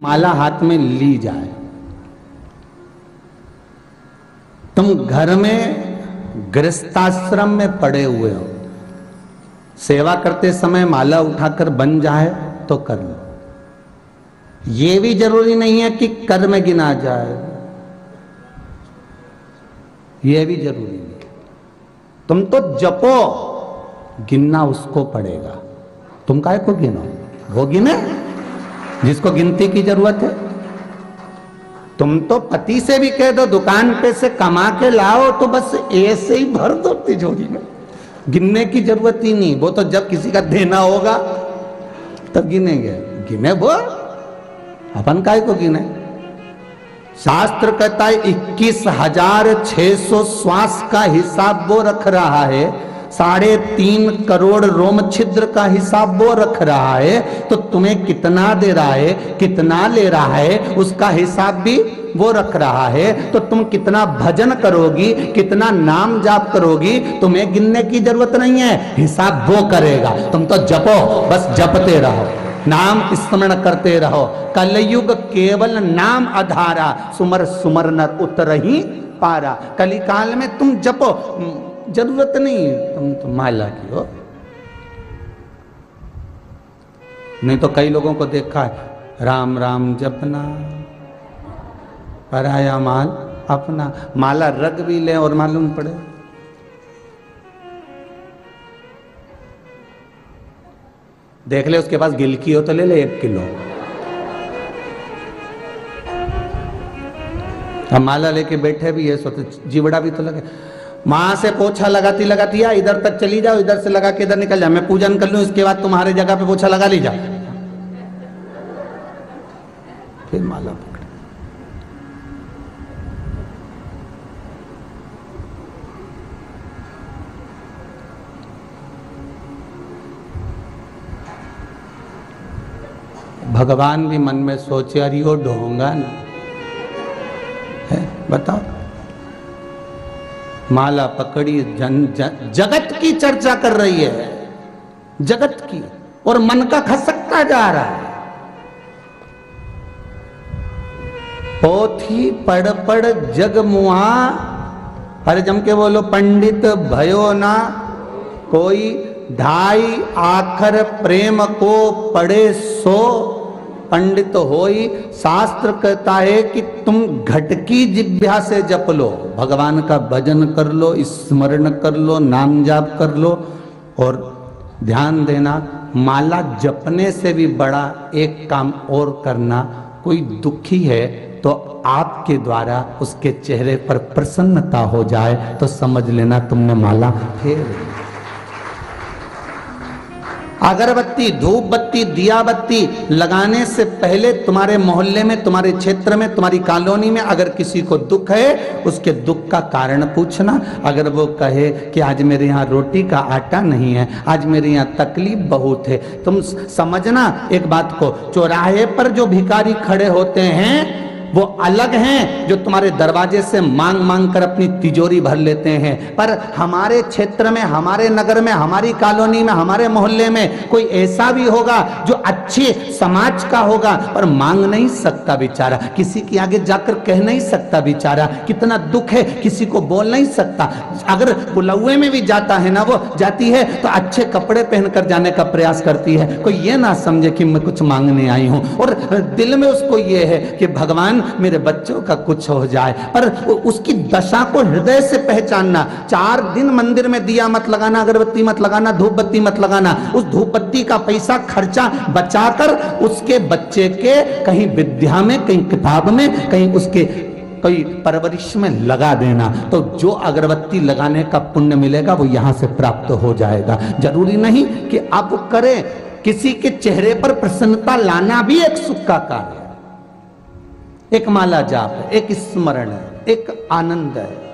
माला हाथ में ली जाए, तुम घर में गृहस्थाश्रम में पड़े हुए हो, सेवा करते समय माला उठाकर बन जाए तो कर लो। ये भी जरूरी नहीं है कि कर में गिना जाए, ये भी जरूरी नहीं। तुम तो जपो, गिनना उसको पड़ेगा। तुम काहे को गिनो? वो गिने जिसको गिनती की जरूरत है। तुम तो पति से भी कह दो दुकान पे से कमा के लाओ तो बस ऐसे ही भर दो तिजोरी में, गिनने की जरूरत ही नहीं। वो तो जब किसी का देना होगा तब गिनेंगे। गिने वो, अपन काहे को गिने? शास्त्र कहता है 21,600 श्वास का हिसाब वो रख रहा है, 3.5 करोड़ रोम छिद्र का हिसाब वो रख रहा है। तो तुम्हें कितना दे रहा है, कितना ले रहा है, उसका हिसाब भी वो रख रहा है। तो तुम कितना भजन करोगी, कितना नाम जाप करोगी, तुम्हें गिनने की जरूरत नहीं है, हिसाब वो करेगा। तुम तो जपो, बस जपते रहो, नाम स्मरण करते रहो। कलयुग केवल नाम आधारा, सुमर सुमर नर उतरहि पारा। कली काल में तुम जपो, जरूरत नहीं तुम तो माला की हो। नहीं तो कई लोगों को देखा है राम राम जपना, पराया माल अपना। माला रग भी ले और मालूम पड़े। देख ले उसके पास गिलकी हो तो ले ले 1 किलो। हम माला लेके बैठे भी है, सोते जीवड़ा भी तो लगे। मां से पोछा लगाती लगाती या इधर तक चली जाओ, इधर से लगा के इधर निकल जाओ, मैं पूजन कर लूं, इसके बाद तुम्हारे जगह पे पोछा लगा ली जाओ, फिर माला पकड़। भगवान भी मन में सोचे अरे वो ढोंगा ना है, बताओ। माला पकड़ी, जगत की चर्चा कर रही है, जगत की, और मन का खसकता जा रहा है। पोथी पढ़ पढ़ जग मुआ, अरे जम के बोलो पंडित भयो ना कोई, 2.5 आखर प्रेम को पढ़े सो पंडित होई। शास्त्र कहता है कि तुम घटकी जिह्वा से जप लो, भगवान का भजन कर लो, स्मरण कर लो, नाम जाप कर लो। और ध्यान देना, माला जपने से भी बड़ा एक काम और करना। कोई दुखी है तो आपके द्वारा उसके चेहरे पर प्रसन्नता हो जाए तो समझ लेना तुमने माला फेर। अगरबत्ती, धूप बत्ती, दिया बत्ती लगाने से पहले तुम्हारे मोहल्ले में, तुम्हारे क्षेत्र में, तुम्हारी कॉलोनी में अगर किसी को दुख है, उसके दुख का कारण पूछना। अगर वो कहे कि आज मेरे यहाँ रोटी का आटा नहीं है, आज मेरे यहाँ तकलीफ बहुत है, तुम समझना एक बात को, चौराहे पर जो भिखारी खड़े होते हैं वो अलग हैं जो तुम्हारे दरवाजे से मांग मांग कर अपनी तिजोरी भर लेते हैं। पर हमारे क्षेत्र में, हमारे नगर में, हमारी कॉलोनी में, हमारे मोहल्ले में कोई ऐसा भी होगा जो अच्छे समाज का होगा पर मांग नहीं सकता बेचारा, किसी के आगे जाकर कह नहीं सकता बेचारा, कितना दुख है, किसी को बोल नहीं सकता। अगर बुलौए में भी जाता है ना, वो जाती है तो अच्छे कपड़े पहनकर जाने का प्रयास करती है, कोई ये ना समझे कि मैं कुछ मांगने आई हूं, और दिल में उसको ये है कि भगवान मेरे बच्चों का कुछ हो जाए। पर उसकी दशा को हृदय से पहचानना। 4 दिन मंदिर में दिया मत लगाना, अगरबत्ती मत लगाना, धूप बत्ती मत लगाना। उस धूप बत्ती का पैसा खर्चा बचाकर उसके बच्चे के कहीं विद्या में, कहीं किताब में, कहीं उसके कोई परवरिश में लगा देना। तो जो अगरबत्ती लगाने का पुण्य मिलेगा वो यहां से प्राप्त हो जाएगा। जरूरी नहीं कि आप करें, किसी के चेहरे पर प्रसन्नता लाना भी एक सुख का कार्य है, एक माला जाप है, एक स्मरण है, एक आनंद है।